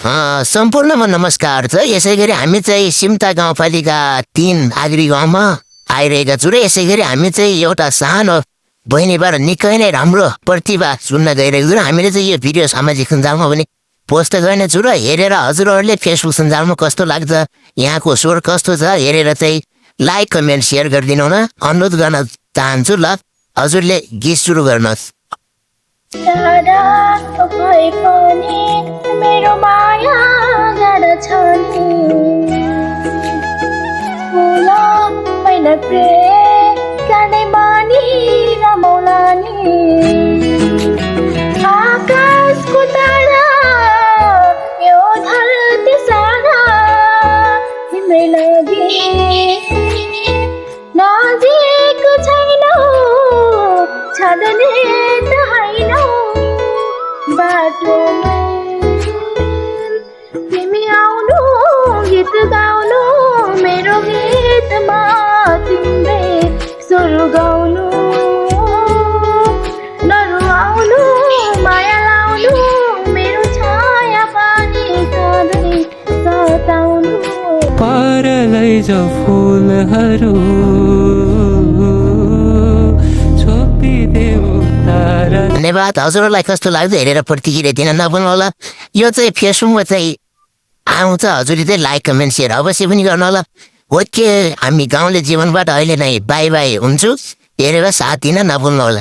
सम्पूर्णमा नमस्कार छ। यसै गरी हामी चाहिँ सिम्ता गाउँपालिका 3 आगरी गाउँमा आइरहेका छौँ र यसै गरी हामी चाहिँ एउटा सानो बहिनीबाट निकै नै राम्रो प्रतिभा सुन्न गइरहेको छौँ। हामीले चाहिँ यो भिडियो सामाजिक सञ्जालमा पनि पोस्ट गर्नेछु र हेरेर हजुरहरूले फेसबुक सञ्जालमा कस्तो लाग्छ, यहाँको स्वर कस्तो छ हेरेर चाहिँ लाइक कमेन्ट सेयर गरिदिनु न अनुरोध गर्न चाहन्छु। ल हजुरले गीत सुरु गर्नुहोस्। मेरो माया गाडा छ नि फुला मैना प्रेम गाडे बानी रमौला नि आकाशको तारा यो धरती सारा तिम्रै लागि नजिक छैनौ छाड्ने त हैनौ बाटोमा तिमी आउनु गीत गाउनु मेरो गीतमा तिम्रै सुर गाउनु नरुवाउनु माया लाउनु मेरो छाया पानी सधैँ सताउनु पर लैजाऊ फुलहरू धन्यवाद। हजुरहरूलाई कस्तो लाग्छ हेरेर प्रतिक्रिया दिन नभुल्नु होला। यो चाहिँ फेसबुकमा चाहिँ आउँछ, हजुरले चाहिँ लाइक कमेन्ट सेयर अवश्य पनि गर्नु होला। ओके, हामी गाउँले जीवनबाट अहिले नै बाई बाई हुन्छु, हेरेर साथ दिन नभुल्नु होला।